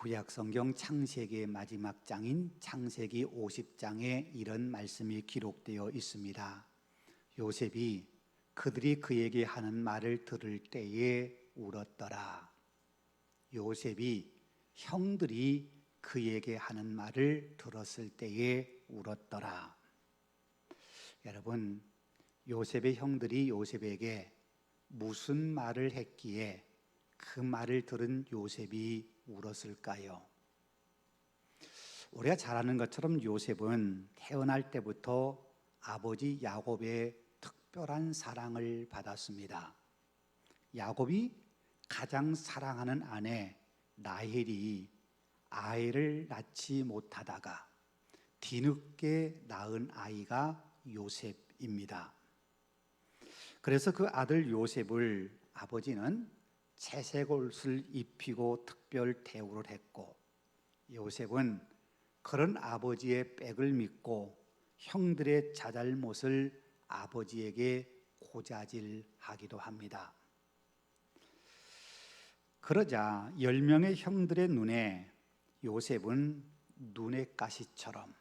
구약성경 창세기의 마지막 장인 창세기 50장에 이런 말씀이 기록되어 있습니다. 요셉이 그들이 그에게 하는 말을 들을 때에 울었더라. 요셉이 형들이 그에게 하는 말을 들었을 때에 울었더라. 여러분, 요셉의 형들이 요셉에게 무슨 말을 했기에 그 말을 들은 요셉이 울었을까요? 우리가 잘 아는 것처럼 요셉은 태어날 때부터 아버지 야곱의 특별한 사랑을 받았습니다. 야곱이 가장 사랑하는 아내 라헬이 아이를 낳지 못하다가 뒤늦게 낳은 아이가 요셉입니다. 그래서 그 아들 요셉을 아버지는 채색 옷을 입히고 특별 대우를 했고, 요셉은 그런 아버지의 백을 믿고 형들의 자잘못을 아버지에게 고자질하기도 합니다. 그러자 10명의 형들의 눈에 요셉은 눈의 가시처럼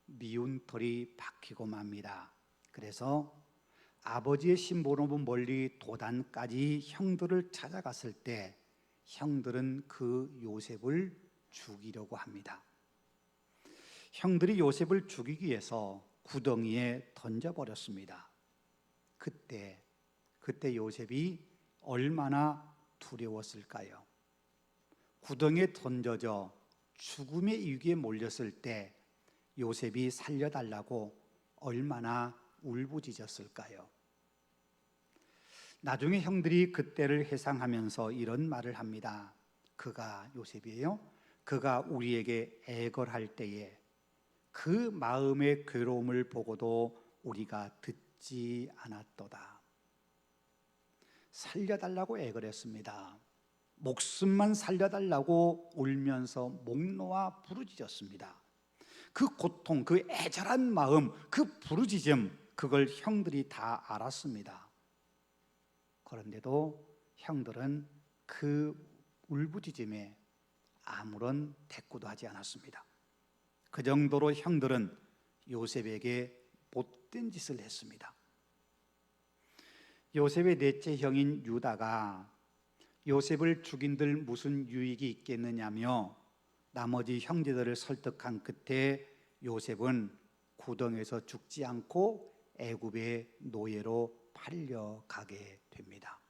미운 털이 박히고 맙니다. 그래서 아버지의 신부로 멀리 도단까지 형들을 찾아갔을 때 형들은 그 요셉을 죽이려고 합니다. 형들이 요셉을 죽이기 위해서 구덩이에 던져버렸습니다. 그때 요셉이 얼마나 두려웠을까요? 구덩이에 던져져 죽음의 위기에 몰렸을 때 요셉이 살려달라고 얼마나 울부짖었을까요? 나중에 형들이 그때를 회상하면서 이런 말을 합니다. 그가, 요셉이에요, 그가 우리에게 애걸할 때에 그 마음의 괴로움을 보고도 우리가 듣지 않았도다. 살려달라고 애걸했습니다. 목숨만 살려달라고 울면서 목 놓아 부르짖었습니다. 그 고통, 그 애절한 마음, 그 부르짖음, 그걸 형들이 다 알았습니다. 그런데도 형들은 그 울부짖음에 아무런 대꾸도 하지 않았습니다. 그 정도로 형들은 요셉에게 못된 짓을 했습니다. 요셉의 넷째 형인 유다가 요셉을 죽인들 무슨 유익이 있겠느냐며 나머지 형제들을 설득한 끝에 요셉은 구덩이에서 죽지 않고 애굽의 노예로 팔려가게 됩니다.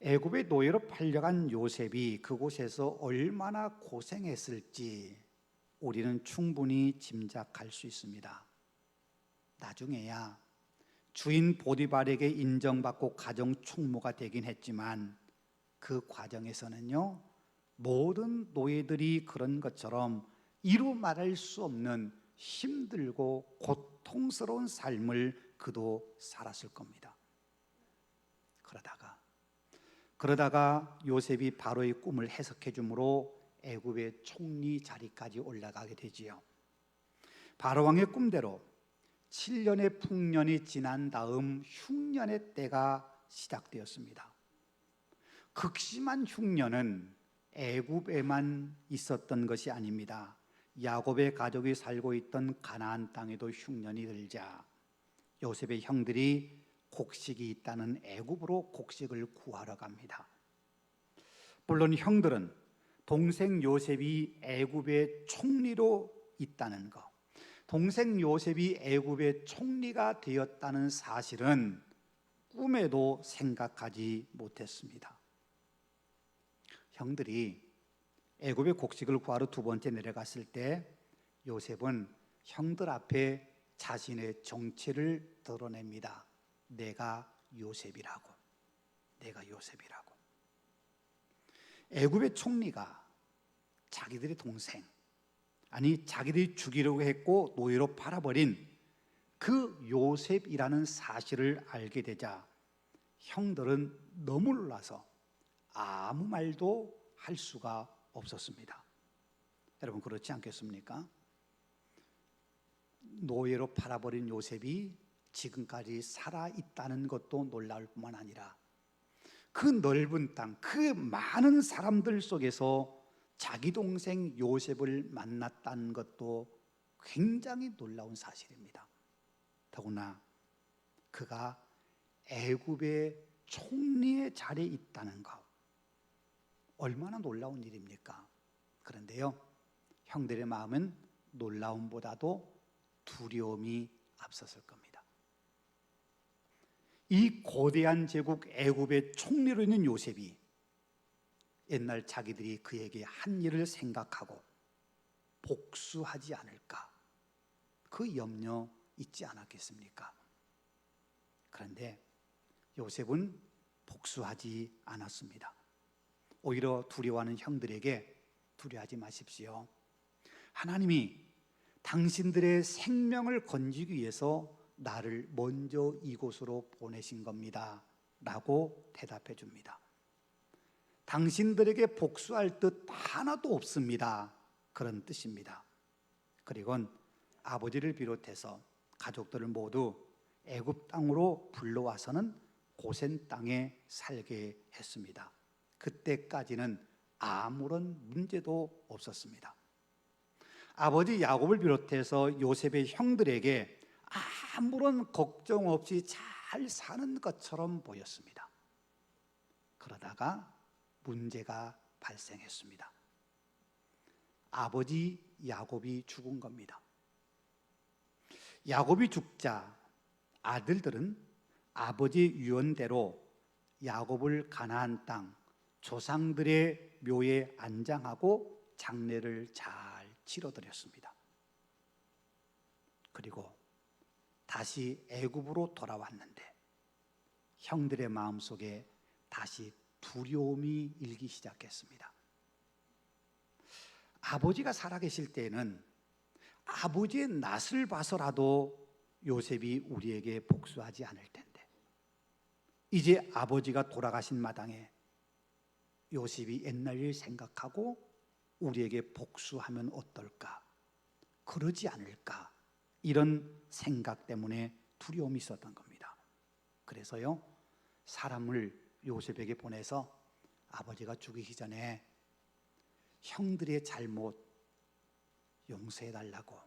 애굽의 노예로 팔려간 요셉이 그곳에서 얼마나 고생했을지 우리는 충분히 짐작할 수 있습니다. 나중에야 주인 보디발에게 인정받고 가정 총무가 되긴 했지만 그 과정에서는요, 모든 노예들이 그런 것처럼 이루 말할 수 없는 힘들고 고통스러운 삶을 그도 살았을 겁니다. 그러다가 요셉이 바로의 꿈을 해석해 주므로 애굽의 총리 자리까지 올라가게 되지요. 바로왕의 꿈대로 7년의 풍년이 지난 다음 흉년의 때가 시작되었습니다. 극심한 흉년은 애굽에만 있었던 것이 아닙니다. 야곱의 가족이 살고 있던 가나안 땅에도 흉년이 들자 요셉의 형들이 곡식이 있다는 애굽으로 곡식을 구하러 갑니다. 물론 형들은 동생 요셉이 애굽의 총리로 있다는 것, 동생 요셉이 애굽의 총리가 되었다는 사실은 꿈에도 생각하지 못했습니다. 형들이 애굽의 곡식을 구하러 두 번째 내려갔을 때 요셉은 형들 앞에 자신의 정체를 드러냅니다. 내가 요셉이라고. 애굽의 총리가 자기들의 동생, 아니 자기들이 죽이려고 했고 노예로 팔아버린 그 요셉이라는 사실을 알게 되자 형들은 너무 놀라서 아무 말도 할 수가 없었습니다. 여러분, 그렇지 않겠습니까? 노예로 팔아버린 요셉이 지금까지 살아있다는 것도 놀라울 뿐만 아니라 그 넓은 땅, 그 많은 사람들 속에서 자기 동생 요셉을 만났다는 것도 굉장히 놀라운 사실입니다. 더구나 그가 애굽의 총리의 자리에 있다는 것, 얼마나 놀라운 일입니까? 그런데요, 형들의 마음은 놀라움보다도 두려움이 앞섰을 겁니다. 이 거대한 제국 애굽의 총리로 있는 요셉이 옛날 자기들이 그에게 한 일을 생각하고 복수하지 않을까, 그 염려 있지 않았겠습니까? 그런데 요셉은 복수하지 않았습니다. 오히려 두려워하는 형들에게 두려워하지 마십시오. 하나님이 당신들의 생명을 건지기 위해서 나를 먼저 이곳으로 보내신 겁니다 라고 대답해 줍니다. 당신들에게 복수할 뜻 하나도 없습니다, 그런 뜻입니다. 그리고 아버지를 비롯해서 가족들을 모두 애굽 땅으로 불러와서는 고센 땅에 살게 했습니다. 그때까지는 아무런 문제도 없었습니다. 아버지 야곱을 비롯해서 요셉의 형들에게 아무런 걱정 없이 잘 사는 것처럼 보였습니다. 그러다가 문제가 발생했습니다. 아버지 야곱이 죽은 겁니다. 야곱이 죽자 아들들은 아버지 유언대로 야곱을 가나안 땅 조상들의 묘에 안장하고 장례를 잘 치러드렸습니다. 그리고 다시 애굽으로 돌아왔는데 형들의 마음속에 다시 두려움이 일기 시작했습니다. 아버지가 살아계실 때에는 아버지의 낯을 봐서라도 요셉이 우리에게 복수하지 않을 텐데, 이제 아버지가 돌아가신 마당에 요셉이 옛날 일 생각하고 우리에게 복수하면 어떨까, 그러지 않을까, 이런 생각 때문에 두려움이 있었던 겁니다. 그래서요, 사람을 요셉에게 보내서 아버지가 죽이기 전에 형들의 잘못 용서해달라고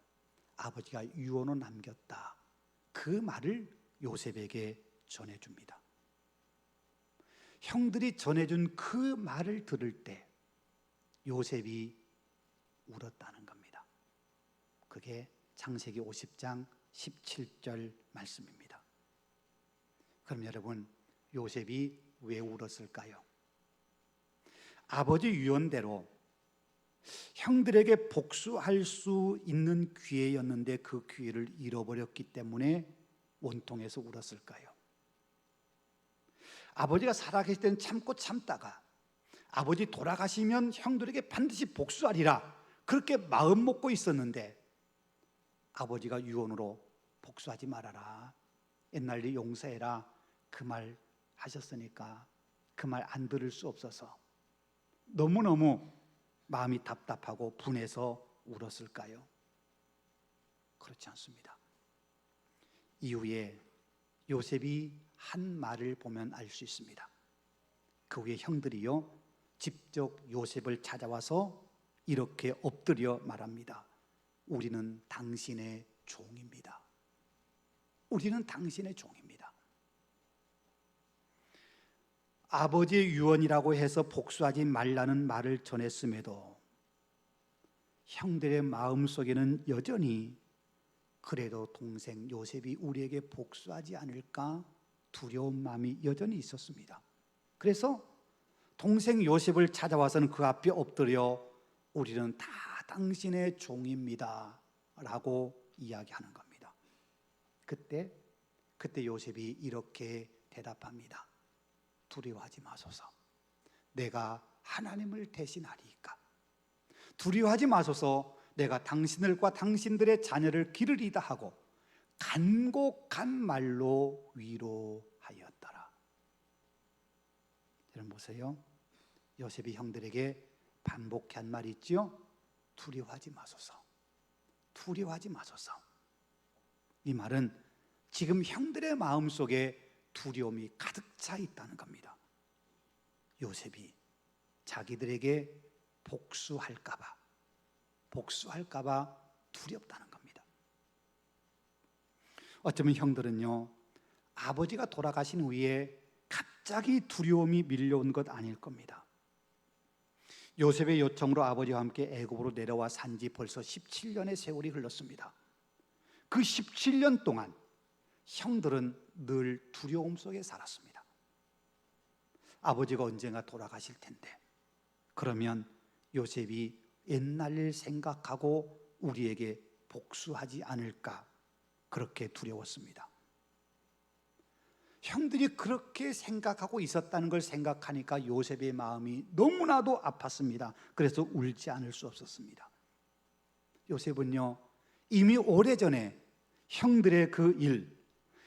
아버지가 유언을 남겼다, 그 말을 요셉에게 전해줍니다. 형들이 전해준 그 말을 들을 때 요셉이 울었다는 겁니다. 그게 창세기 50장 17절 말씀입니다. 그럼 여러분, 요셉이 왜 울었을까요? 아버지 유언대로 형들에게 복수할 수 있는 기회였는데 그 기회를 잃어버렸기 때문에 원통해서 울었을까요? 아버지가 살아계실 때는 참고 참다가 아버지 돌아가시면 형들에게 반드시 복수하리라, 그렇게 마음 먹고 있었는데 아버지가 유언으로 복수하지 말아라, 옛날 일 용서해라, 그 말 하셨으니까 그 말 안 들을 수 없어서 너무너무 마음이 답답하고 분해서 울었을까요? 그렇지 않습니다. 이후에 요셉이 한 말을 보면 알 수 있습니다. 그 후에 형들이요, 직접 요셉을 찾아와서 이렇게 엎드려 말합니다. 우리는 당신의 종입니다. 우리는 당신의 종입니다. 아버지의 유언이라고 해서 복수하지 말라는 말을 전했음에도 형들의 마음속에는 여전히 그래도 동생 요셉이 우리에게 복수하지 않을까 두려운 마음이 여전히 있었습니다. 그래서 동생 요셉을 찾아와서는 그 앞에 엎드려 우리는 다 당신의 종입니다 라고 이야기하는 겁니다. 그때 요셉이 이렇게 대답합니다. 두려워하지 마소서, 내가 하나님을 대신하리이까. 두려워하지 마소서, 내가 당신들과 당신들의 자녀를 기르리다 하고 간곡한 말로 위로하였더라. 여러분 보세요, 요셉이 형들에게 반복해 한 말이 있죠. 두려워하지 마소서, 두려워하지 마소서. 이 말은 지금 형들의 마음속에 두려움이 가득 차 있다는 겁니다. 요셉이 자기들에게 복수할까봐 두렵다는 겁니다. 어쩌면 형들은요, 아버지가 돌아가신 후에 갑자기 두려움이 밀려온 것 아닐 겁니다. 요셉의 요청으로 아버지와 함께 애굽으로 내려와 산 지 벌써 17년의 세월이 흘렀습니다. 그 17년 동안 형들은 늘 두려움 속에 살았습니다. 아버지가 언젠가 돌아가실 텐데, 그러면 요셉이 옛날 일 생각하고 우리에게 복수하지 않을까, 그렇게 두려웠습니다. 형들이 그렇게 생각하고 있었다는 걸 생각하니까 요셉의 마음이 너무나도 아팠습니다. 그래서 울지 않을 수 없었습니다. 요셉은요, 이미 오래전에 형들의 그 일,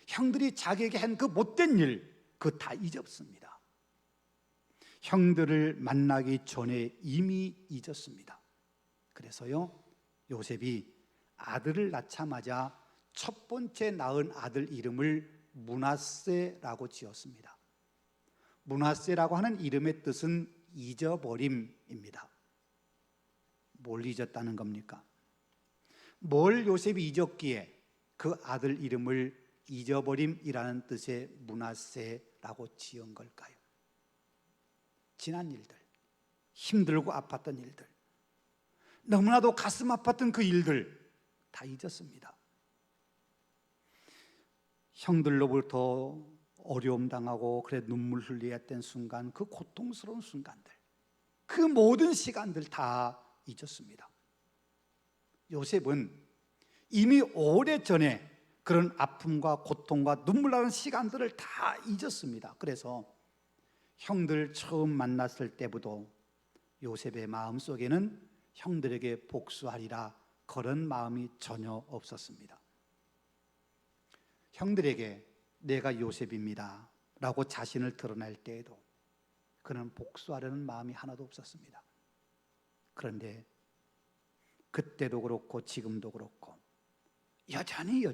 형들이 자기에게 한 그 못된 일, 그거 다 잊었습니다. 형들을 만나기 전에 이미 잊었습니다. 그래서요, 요셉이 아들을 낳자마자 첫 번째 낳은 아들 이름을 므낫세라고 지었습니다. 므낫세라고 하는 이름의 뜻은 잊어버림입니다. 뭘 잊었다는 겁니까? 뭘 요셉이 잊었기에 그 아들 이름을 잊어버림이라는 뜻의 므낫세라고 지은 걸까요? 지난 일들, 힘들고 아팠던 일들, 너무나도 가슴 아팠던 그 일들 다 잊었습니다. 형들로부터 어려움 당하고 그래 눈물 흘려야 했던 순간, 그 고통스러운 순간들, 그 모든 시간들 다 잊었습니다. 요셉은 이미 오래전에 그런 아픔과 고통과 눈물 나는 시간들을 다 잊었습니다. 그래서 형들 처음 만났을 때부터 요셉의 마음속에는 형들에게 복수하리라 그런 마음이 전혀 없었습니다. 형들에게 내가 요셉입니다 라고 자신을 드러낼 때에도 그는 복수하려는 마음이 하나도 없었습니다. 그런데 그때도 그렇고 지금도 그렇고 여전히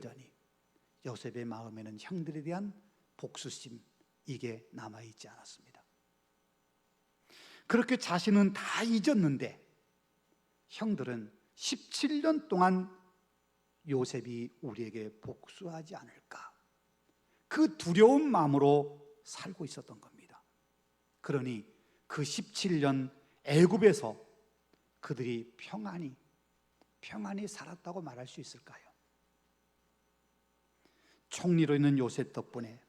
요셉의 마음에는 형들에 대한 복수심, 이게 남아있지 않았습니다. 그렇게 자신은 다 잊었는데 형들은 17년 동안 요셉이 우리에게 복수하지 않을까, 그 두려운 마음으로 살고 있었던 겁니다. 그러니 그 17년 애굽에서 그들이 평안히 살았다고 말할 수 있을까요? 총리로 있는 요셉 덕분에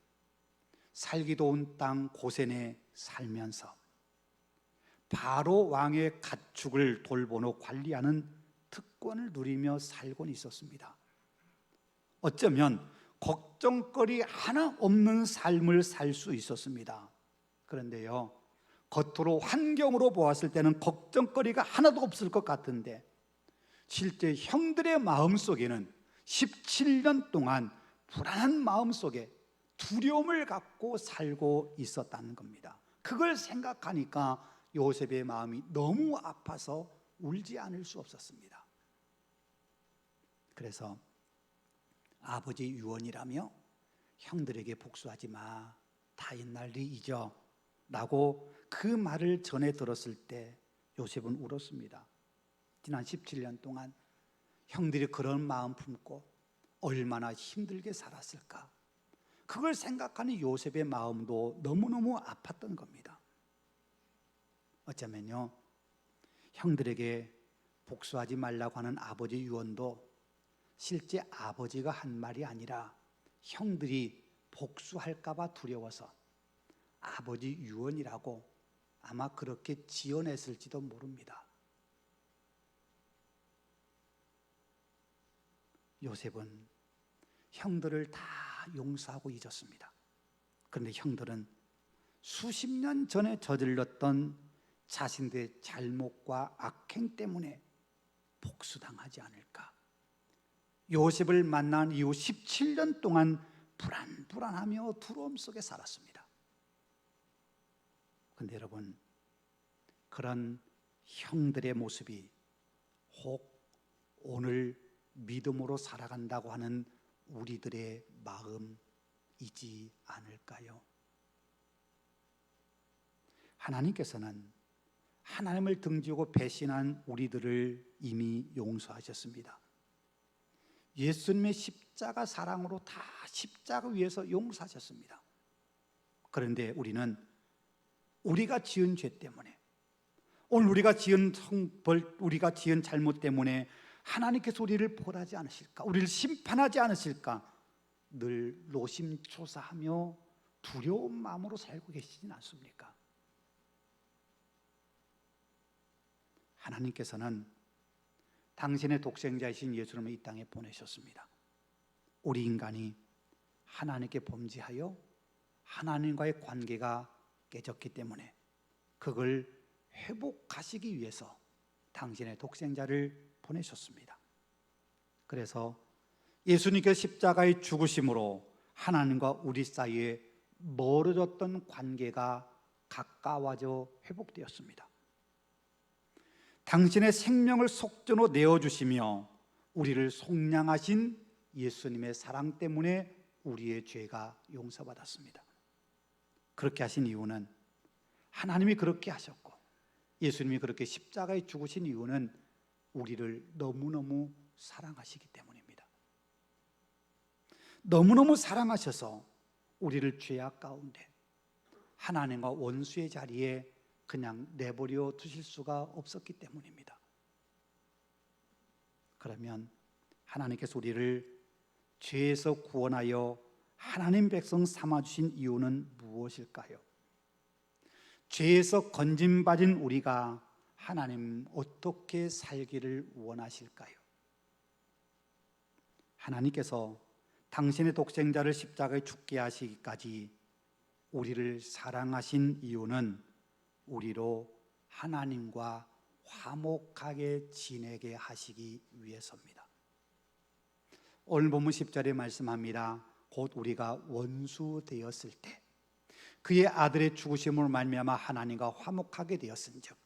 살기도 온 땅 고센에 살면서 바로 왕의 가축을 돌보고 관리하는 특권을 누리며 살곤 있었습니다. 어쩌면 걱정거리 하나 없는 삶을 살 수 있었습니다. 그런데요, 겉으로 환경으로 보았을 때는 걱정거리가 하나도 없을 것 같은데 실제 형들의 마음속에는 17년 동안 불안한 마음속에 두려움을 갖고 살고 있었다는 겁니다. 그걸 생각하니까 요셉의 마음이 너무 아파서 울지 않을 수 없었습니다. 그래서 아버지 유언이라며 형들에게 복수하지 마, 다 옛날 일 잊어 라고 그 말을 전해 들었을 때 요셉은 울었습니다. 지난 17년 동안 형들이 그런 마음 품고 얼마나 힘들게 살았을까, 그걸 생각하는 요셉의 마음도 너무너무 아팠던 겁니다. 어쩌면요, 형들에게 복수하지 말라고 하는 아버지 유언도 실제 아버지가 한 말이 아니라 형들이 복수할까 봐 두려워서 아버지 유언이라고 아마 그렇게 지어냈을지도 모릅니다. 요셉은 형들을 다 용서하고 잊었습니다. 그런데 형들은 수십 년 전에 저질렀던 자신들의 잘못과 악행 때문에 복수당하지 않을까, 요셉을 만난 이후 17년 동안 불안하며 두려움 속에 살았습니다. 그런데 여러분, 그런 형들의 모습이 혹 오늘 믿음으로 살아간다고 하는 우리들의 마음이지 않을까요? 하나님께서는 하나님을 등지고 배신한 우리들을 이미 용서하셨습니다. 예수님의 십자가 사랑으로 다 십자가 위에서 용서하셨습니다. 그런데 우리는 우리가 지은 죄 때문에, 오늘 우리가 지은 성벌, 우리가 지은 잘못 때문에 하나님께서 우리를 벌하지 않으실까, 우리를 심판하지 않으실까 늘 노심초사하며 두려운 마음으로 살고 계시진 않습니까? 하나님께서는 당신의 독생자이신 예수님을 이 땅에 보내셨습니다. 우리 인간이 하나님께 범죄하여 하나님과의 관계가 깨졌기 때문에 그걸 회복하시기 위해서 당신의 독생자를 보내셨습니다. 그래서 예수님께서 십자가의 죽으심으로 하나님과 우리 사이에 멀어졌던 관계가 가까워져 회복되었습니다. 당신의 생명을 속전로 내어주시며 우리를 속량하신 예수님의 사랑 때문에 우리의 죄가 용서받았습니다. 그렇게 하신 이유는, 하나님이 그렇게 하셨고 예수님이 그렇게 십자가에 죽으신 이유는 우리를 너무너무 사랑하시기 때문입니다. 너무너무 사랑하셔서 우리를 죄악 가운데 하나님과 원수의 자리에 그냥 내버려 두실 수가 없었기 때문입니다. 그러면 하나님께서 우리를 죄에서 구원하여 하나님 백성 삼아주신 이유는 무엇일까요? 죄에서 건짐받은 우리가 하나님 어떻게 살기를 원하실까요? 하나님께서 당신의 독생자를 십자가에 죽게 하시기까지 우리를 사랑하신 이유는 우리로 하나님과 화목하게 지내게 하시기 위해서입니다. 오늘 본문 10절에 말씀합니다. 곧 우리가 원수 되었을 때 그의 아들의 죽으심으로 말미암아 하나님과 화목하게 되었은즉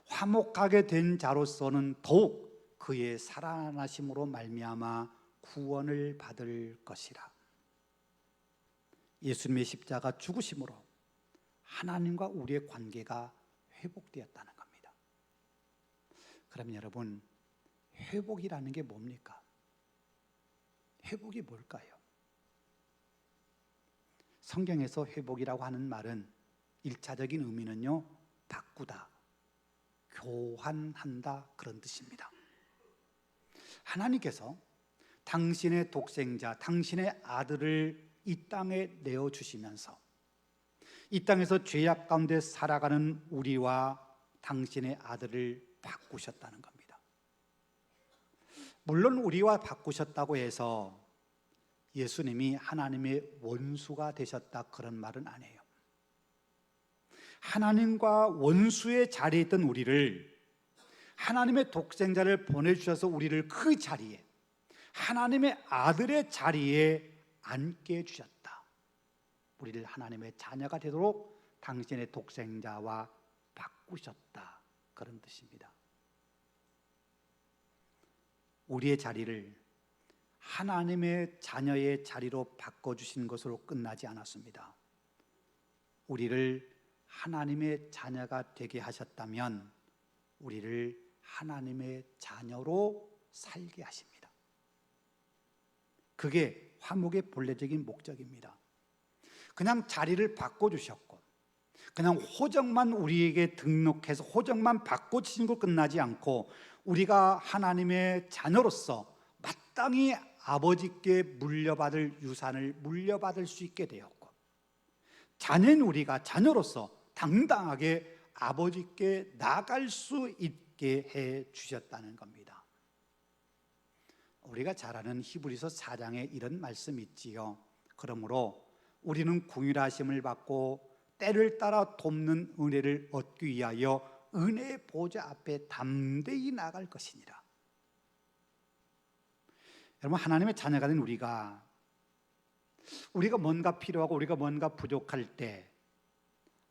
화목하게 된 자로서는 더욱 그의 살아나심으로 말미암아 구원을 받을 것이라. 예수님의 십자가 죽으심으로 하나님과 우리의 관계가 회복되었다는 겁니다. 그럼 여러분, 회복이라는 게 뭡니까? 회복이 뭘까요? 성경에서 회복이라고 하는 말은 1차적인 의미는요, 바꾸다, 교환한다, 그런 뜻입니다. 하나님께서 당신의 독생자, 당신의 아들을 이 땅에 내어주시면서 이 땅에서 죄악 가운데 살아가는 우리와 당신의 아들을 바꾸셨다는 겁니다. 물론 우리와 바꾸셨다고 해서 예수님이 하나님의 원수가 되셨다, 그런 말은 아니에요. 하나님과 원수의 자리에 있던 우리를 하나님의 독생자를 보내주셔서 우리를 그 자리에, 하나님의 아들의 자리에 앉게 해주셨다. 우리를 하나님의 자녀가 되도록 당신의 독생자와 바꾸셨다, 그런 뜻입니다. 우리의 자리를 하나님의 자녀의 자리로 바꿔주신 것으로 끝나지 않았습니다. 우리를 하나님의 자녀가 되게 하셨다면 우리를 하나님의 자녀로 살게 하십니다. 그게 화목의 본래적인 목적입니다. 그냥 자리를 바꿔주셨고 그냥 호적만 우리에게 등록해서 호적만 바꿔주신 것 끝나지 않고 우리가 하나님의 자녀로서 마땅히 아버지께 물려받을 유산을 물려받을 수 있게 되었고, 자녀인 우리가 자녀로서 당당하게 아버지께 나갈 수 있게 해 주셨다는 겁니다. 우리가 잘 아는 히브리서 4장에 이런 말씀이 있지요. 그러므로 우리는 긍휼하심을 받고 때를 따라 돕는 은혜를 얻기 위하여 은혜의 보좌 앞에 담대히 나갈 것이니라. 여러분, 하나님의 자녀가 된 우리가 뭔가 필요하고 우리가 뭔가 부족할 때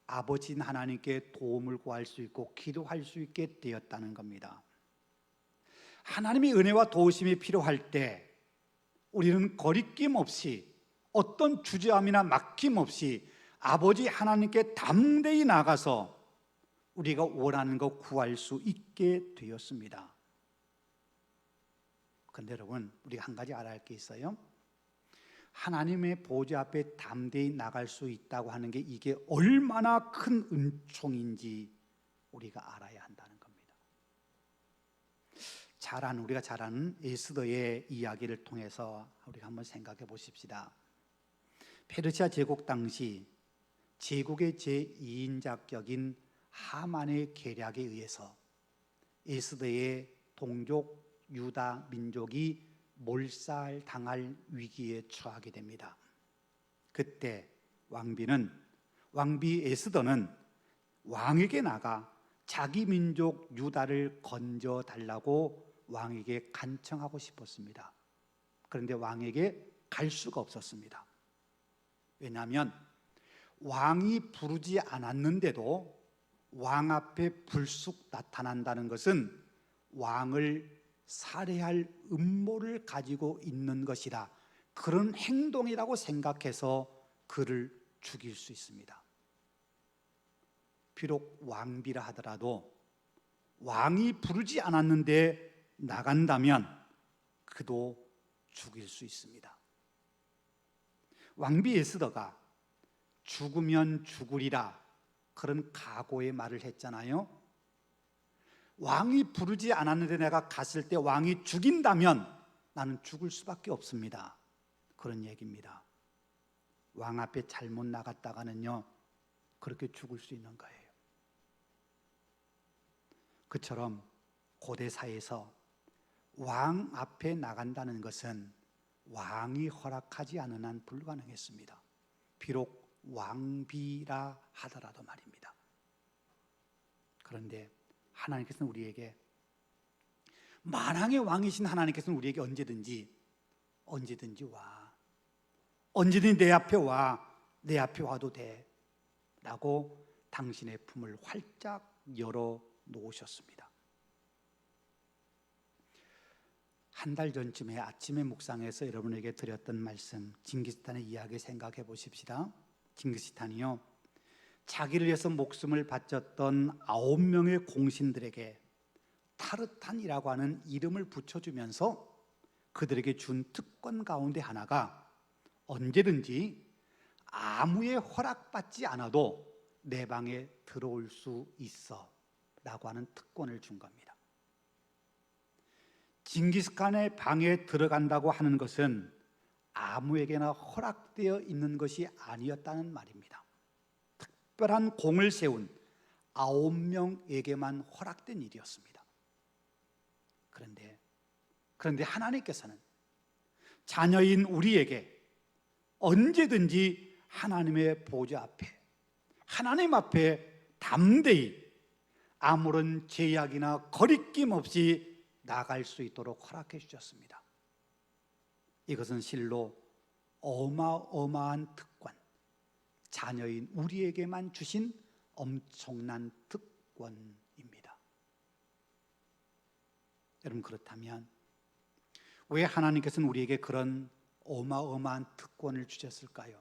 아버지인 하나님께 도움을 구할 수 있고 기도할 수 있게 되었다는 겁니다. 하나님의 은혜와 도우심이 필요할 때 우리는 거리낌 없이, 어떤 주저함이나 막힘 없이 아버지 하나님께 담대히 나가서 우리가 원하는 것 구할 수 있게 되었습니다. 그런데 여러분, 우리가 한 가지 알아야 할 게 있어요. 하나님의 보좌 앞에 담대히 나갈 수 있다고 하는 게 이게 얼마나 큰 은총인지 우리가 알아야 한다는 겁니다. 우리가 잘 아는 에스더의 이야기를 통해서 우리가 한번 생각해 보십시다. 페르시아 제국 당시 제국의 제2인자격인 하만의 계략에 의해서 에스더의 동족 유다 민족이 몰살당할 위기에 처하게 됩니다. 그때 왕비 에스더는 왕에게 나가 자기 민족 유다를 건져 달라고 왕에게 간청하고 싶었습니다. 그런데 왕에게 갈 수가 없었습니다. 왜냐하면 왕이 부르지 않았는데도 왕 앞에 불쑥 나타난다는 것은 왕을 살해할 음모를 가지고 있는 것이라, 그런 행동이라고 생각해서 그를 죽일 수 있습니다. 비록 왕비라 하더라도 왕이 부르지 않았는데 나간다면 그도 죽일 수 있습니다. 왕비 에스더가 죽으면 죽으리라 그런 각오의 말을 했잖아요. 왕이 부르지 않았는데 내가 갔을 때 왕이 죽인다면 나는 죽을 수밖에 없습니다. 그런 얘기입니다. 왕 앞에 잘못 나갔다가는요, 그렇게 죽을 수 있는 거예요. 그처럼 고대사에서 왕 앞에 나간다는 것은 왕이 허락하지 않은 한 불가능했습니다. 비록 왕비라 하더라도 말입니다. 그런데 하나님께서는 우리에게, 만왕의 왕이신 하나님께서는 우리에게 언제든지 와, 언제든지 내 앞에 와, 내 앞에 와도 돼 라고 당신의 품을 활짝 열어 놓으셨습니다. 한 달 전쯤에 아침에 묵상해서 여러분에게 드렸던 말씀, 징기스칸의 이야기 생각해 보십시다. 징기스칸이요, 자기를 위해서 목숨을 바쳤던 9명의 공신들에게 타르탄이라고 하는 이름을 붙여주면서 그들에게 준 특권 가운데 하나가 언제든지 아무의 허락받지 않아도 내 방에 들어올 수 있어 라고 하는 특권을 준 겁니다. 징기스칸의 방에 들어간다고 하는 것은 아무에게나 허락되어 있는 것이 아니었다는 말입니다. 특별한 공을 세운 9명에게만 허락된 일이었습니다. 그런데 하나님께서는 자녀인 우리에게 언제든지 하나님의 보좌 앞에, 하나님 앞에 담대히 아무런 제약이나 거리낌 없이 나갈 수 있도록 허락해 주셨습니다. 이것은 실로 어마어마한 특권, 자녀인 우리에게만 주신 엄청난 특권입니다. 여러분, 그렇다면 왜 하나님께서는 우리에게 그런 어마어마한 특권을 주셨을까요?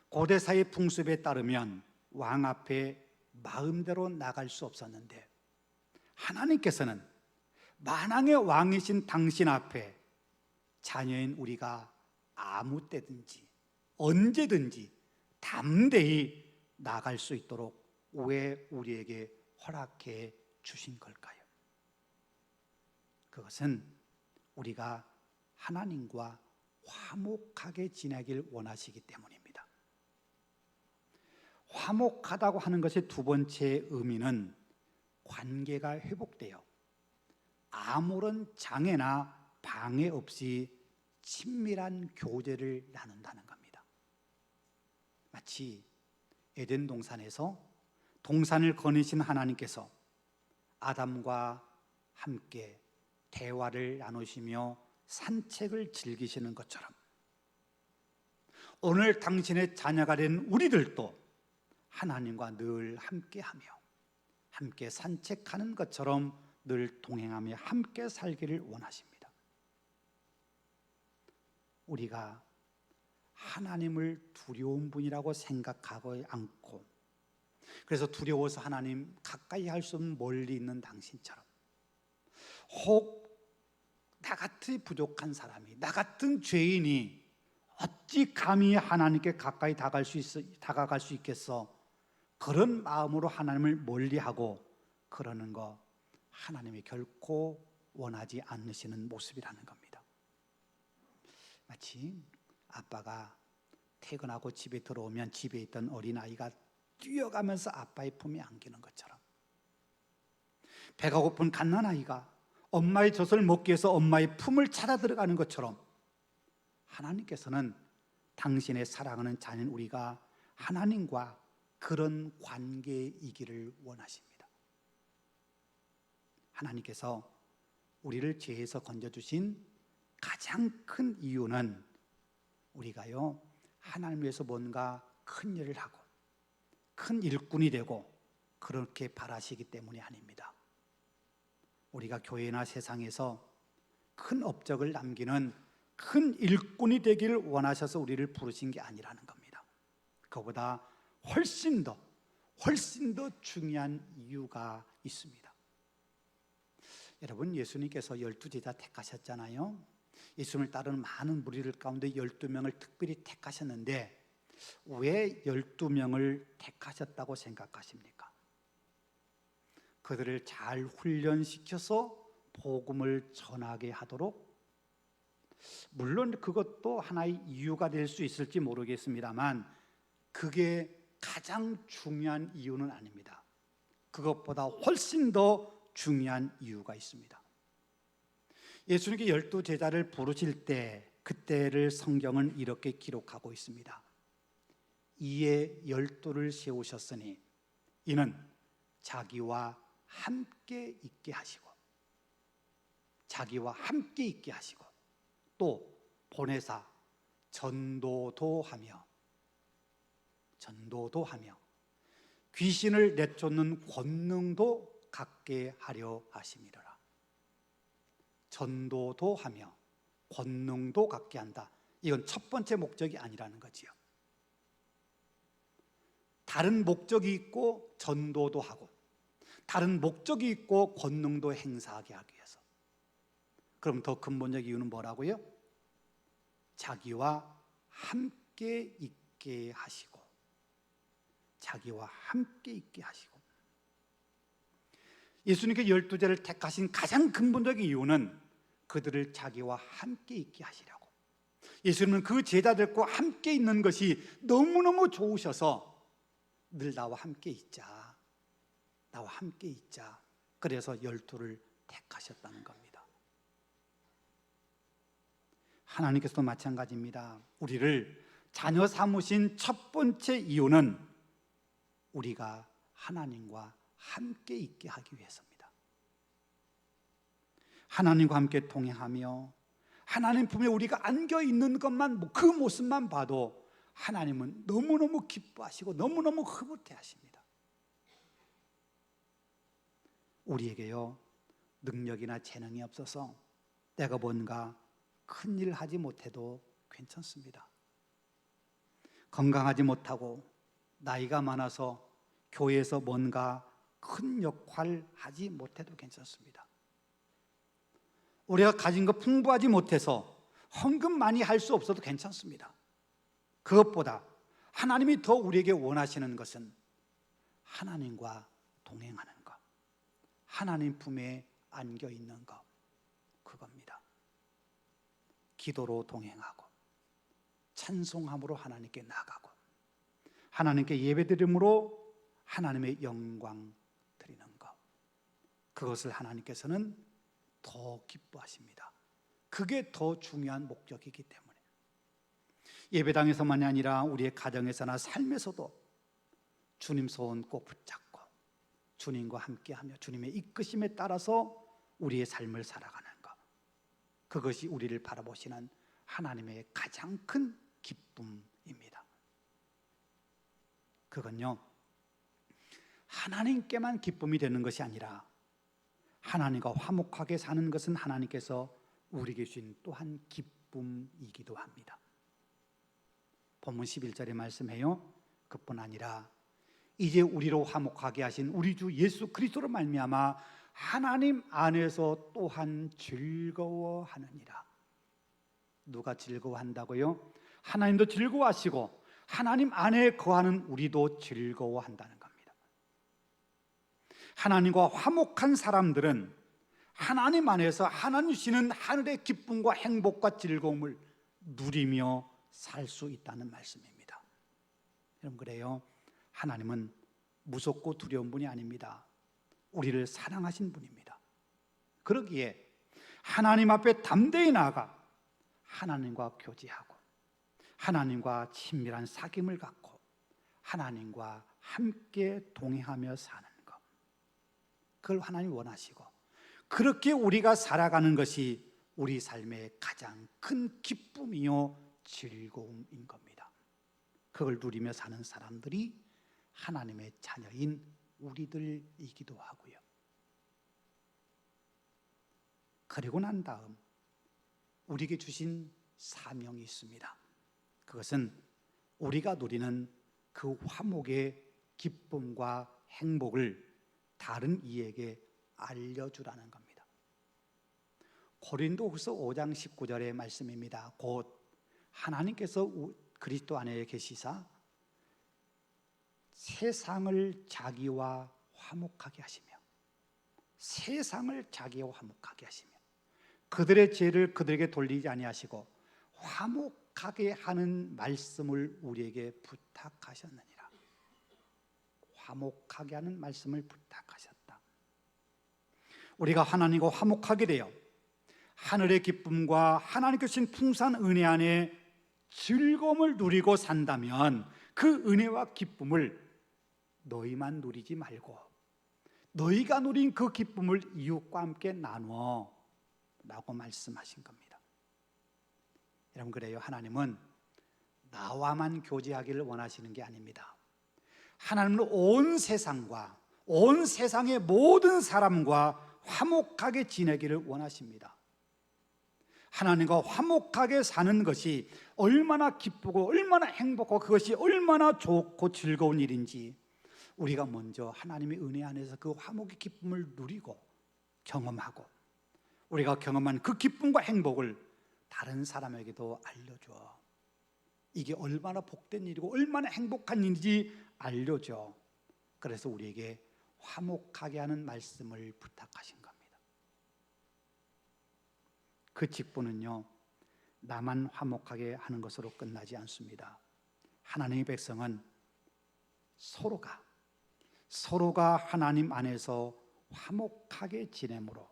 고대사의 풍습에 따르면 왕 앞에 마음대로 나갈 수 없었는데, 하나님께서는 만왕의 왕이신 당신 앞에 자녀인 우리가 아무 때든지 언제든지 담대히 나갈 수 있도록 왜 우리에게 허락해 주신 걸까요? 그것은 우리가 하나님과 화목하게 지내길 원하시기 때문입니다. 화목하다고 하는 것의 두 번째 의미는 관계가 회복되어 아무런 장애나 방해 없이 친밀한 교제를 나눈다는 겁니다. 마치 에덴 동산에서 동산을 거니신 하나님께서 아담과 함께 대화를 나누시며 산책을 즐기시는 것처럼, 오늘 당신의 자녀가 된 우리들도 하나님과 늘 함께하며 함께 산책하는 것처럼 늘 동행하며 함께 살기를 원하십니다. 우리가 하나님을 두려운 분이라고 생각하지 않고 그래서 두려워서 하나님 가까이 할 수 없는 멀리 있는 당신처럼, 혹 나같이 부족한 사람이, 나 같은 죄인이 어찌 감히 하나님께 가까이 다가갈 수 있겠어? 그런 마음으로 하나님을 멀리하고 그러는 거, 하나님이 결코 원하지 않으시는 모습이라는 겁니다. 마치 아빠가 퇴근하고 집에 들어오면 집에 있던 어린아이가 뛰어가면서 아빠의 품에 안기는 것처럼, 배가 고픈 갓난아이가 엄마의 젖을 먹기 위해서 엄마의 품을 찾아 들어가는 것처럼, 하나님께서는 당신의 사랑하는 자녀인 우리가 하나님과 그런 관계이기를 원하십니다. 하나님께서 우리를 죄에서 건져주신 가장 큰 이유는 우리가요, 하나님 위해서 뭔가 큰 일을 하고 큰 일꾼이 되고 그렇게 바라시기 때문이 아닙니다. 우리가 교회나 세상에서 큰 업적을 남기는 큰 일꾼이 되기를 원하셔서 우리를 부르신 게 아니라는 겁니다. 그보다 훨씬 더 중요한 이유가 있습니다. 여러분, 예수님께서 12제자 택하셨잖아요. 예수님을 따르는 많은 무리들 가운데 12명을 특별히 택하셨는데 왜 12명을 택하셨다고 생각하십니까? 그들을 잘 훈련시켜서 복음을 전하게 하도록, 물론 그것도 하나의 이유가 될 수 있을지 모르겠습니다만 그게 가장 중요한 이유는 아닙니다. 그것보다 훨씬 더 중요한 이유가 있습니다. 예수님께 12제자를 부르실 때 그때를 성경은 이렇게 기록하고 있습니다. 이에 12를 세우셨으니 이는 자기와 함께 있게 하시고, 자기와 함께 있게 하시고, 또 보내사 전도도 하며 귀신을 내쫓는 권능도 갖게 하려 하심이라. 전도도 하며 권능도 갖게 한다. 이건 첫 번째 목적이 아니라는 거지요. 다른 목적이 있고 전도도 하고 다른 목적이 있고 권능도 행사하게 하기 위해서. 그럼 더 근본적 이유는 뭐라고요? 자기와 함께 있게 하시고, 자기와 함께 있게 하시고. 예수님께 12제를 택하신 가장 근본적인 이유는 그들을 자기와 함께 있게 하시려고. 예수님은 그 제자들과 함께 있는 것이 너무너무 좋으셔서 늘 나와 함께 있자, 나와 함께 있자. 그래서 12를 택하셨다는 겁니다. 하나님께서도 마찬가지입니다. 우리를 자녀 삼으신 첫 번째 이유는 우리가 하나님과 함께 있게 하기 위해서입니다. 하나님과 함께 동행하며 하나님 품에 우리가 안겨 있는 것만, 그 모습만 봐도 하나님은 너무너무 기뻐하시고 너무너무 흐뭇해 하십니다. 우리에게요, 능력이나 재능이 없어서 내가 뭔가 큰일 하지 못해도 괜찮습니다. 건강하지 못하고 나이가 많아서 교회에서 뭔가 큰 역할 하지 못해도 괜찮습니다. 우리가 가진 거 풍부하지 못해서 헌금 많이 할 수 없어도 괜찮습니다. 그것보다 하나님이 더 우리에게 원하시는 것은 하나님과 동행하는 것, 하나님 품에 안겨 있는 것, 그겁니다. 기도로 동행하고 찬송함으로 하나님께 나가고 하나님께 예배드림으로 하나님의 영광 드리는 것, 그것을 하나님께서는 더 기뻐하십니다. 그게 더 중요한 목적이기 때문에 예배당에서만이 아니라 우리의 가정에서나 삶에서도 주님 손 꼭 붙잡고 주님과 함께하며 주님의 이끄심에 따라서 우리의 삶을 살아가는 것, 그것이 우리를 바라보시는 하나님의 가장 큰 기쁨입니다. 그건요, 하나님께만 기쁨이 되는 것이 아니라 하나님과 화목하게 사는 것은 하나님께서 우리에게 주신 또한 기쁨이기도 합니다. 본문 11절에 말씀해요. 그뿐 아니라 이제 우리로 화목하게 하신 우리 주 예수 그리스도로 말미암아 하나님 안에서 또한 즐거워하느니라. 누가 즐거워한다고요? 하나님도 즐거워하시고 하나님 안에 거하는 우리도 즐거워한다는 겁니다. 하나님과 화목한 사람들은 하나님 안에서 하나님 주시는 하늘의 기쁨과 행복과 즐거움을 누리며 살 수 있다는 말씀입니다. 여러분, 그래요. 하나님은 무섭고 두려운 분이 아닙니다. 우리를 사랑하신 분입니다. 그러기에 하나님 앞에 담대히 나아가 하나님과 교제하고 하나님과 친밀한 사귐을 갖고 하나님과 함께 동행하며 사는 것, 그걸 하나님이 원하시고 그렇게 우리가 살아가는 것이 우리 삶의 가장 큰 기쁨이요 즐거움인 겁니다. 그걸 누리며 사는 사람들이 하나님의 자녀인 우리들이기도 하고요. 그리고 난 다음 우리에게 주신 사명이 있습니다. 그것은 우리가 누리는 그 화목의 기쁨과 행복을 다른 이에게 알려주라는 겁니다. 고린도후서 5장 19절의 말씀입니다. 곧 하나님께서 그리스도 안에 계시사 세상을 자기와 화목하게 하시며 세상을 자기와 화목하게 하시며 그들의 죄를 그들에게 돌리지 아니하시고 화목하게 하는 말씀을 우리에게 부탁하셨느니라. 화목하게 하는 말씀을 부탁하셨다. 우리가 하나님과 화목하게 되어 하늘의 기쁨과 하나님께 주신 풍성한 은혜 안에 즐거움을 누리고 산다면 그 은혜와 기쁨을 너희만 누리지 말고 너희가 누린 그 기쁨을 이웃과 함께 나누어 라고 말씀하신 겁니다. 여러분, 그래요. 하나님은 나와만 교제하기를 원하시는 게 아닙니다. 하나님은 온 세상과 온 세상의 모든 사람과 화목하게 지내기를 원하십니다. 하나님과 화목하게 사는 것이 얼마나 기쁘고 얼마나 행복하고 그것이 얼마나 좋고 즐거운 일인지 우리가 먼저 하나님의 은혜 안에서 그 화목의 기쁨을 누리고 경험하고 우리가 경험한 그 기쁨과 행복을 다른 사람에게도 알려줘. 이게 얼마나 복된 일이고 얼마나 행복한 일인지 알려줘. 그래서 우리에게 화목하게 하는 말씀을 부탁하신 겁니다. 그 직분은요, 나만 화목하게 하는 것으로 끝나지 않습니다. 하나님의 백성은 서로가 하나님 안에서 화목하게 지내므로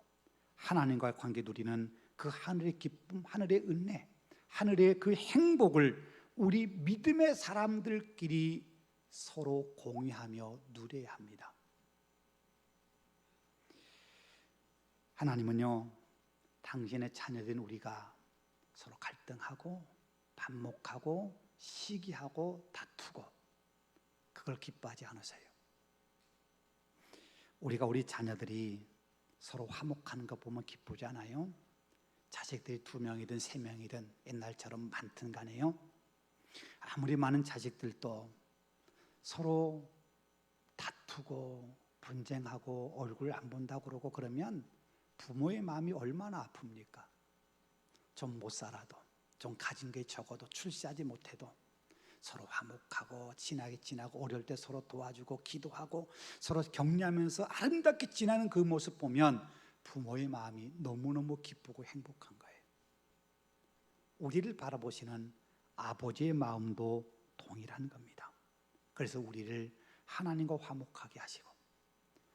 하나님과의 관계 누리는 그 하늘의 기쁨, 하늘의 은혜, 하늘의 그 행복을 우리 믿음의 사람들끼리 서로 공유하며 누려야 합니다. 하나님은요, 당신의 자녀된 우리가 서로 갈등하고 반목하고 시기하고 다투고 그걸 기뻐하지 않으세요. 우리가 우리 자녀들이 서로 화목하는 거 보면 기쁘지 않아요? 자식들이 2명이든 3명이든 옛날처럼 많든 간에요, 아무리 많은 자식들도 서로 다투고 분쟁하고 얼굴 안 본다고 그러고 그러면 부모의 마음이 얼마나 아픕니까? 좀 못 살아도, 좀 가진 게 적어도, 출세하지 못해도 서로 화목하고 친하게 지나고 어려울 때 서로 도와주고 기도하고 서로 격려하면서 아름답게 지나는 그 모습 보면 부모의 마음이 너무너무 기쁘고 행복한 거예요. 우리를 바라보시는 아버지의 마음도 동일한 겁니다. 그래서 우리를 하나님과 화목하게 하시고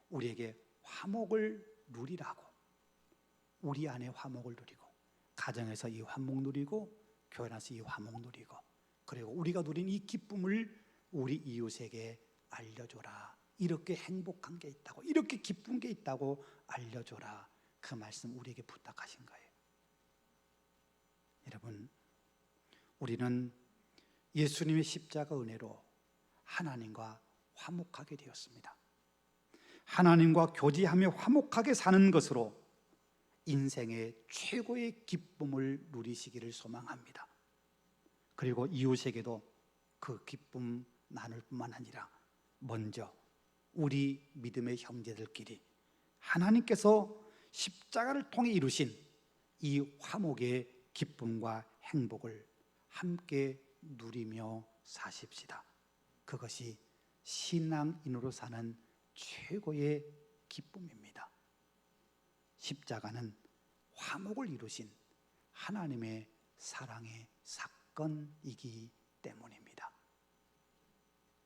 우리에게 화목을 누리라고, 우리 안에 화목을 누리고 가정에서 이 화목 누리고 교회 안에서 이 화목 누리고 그리고 우리가 누린 이 기쁨을 우리 이웃에게 알려줘라. 이렇게 행복한 게 있다고, 이렇게 기쁜 게 있다고 알려줘라. 그 말씀 우리에게 부탁하신 거예요. 여러분, 우리는 예수님의 십자가 은혜로 하나님과 화목하게 되었습니다. 하나님과 교제하며 화목하게 사는 것으로 인생의 최고의 기쁨을 누리시기를 소망합니다. 그리고 이웃에게도 그 기쁨 나눌 뿐만 아니라 먼저 우리 믿음의 형제들끼리 하나님께서 십자가를 통해 이루신 이 화목의 기쁨과 행복을 함께 누리며 사십시다. 그것이 신앙인으로 사는 최고의 기쁨입니다. 십자가는 화목을 이루신 하나님의 사랑의 사건이기 때문입니다.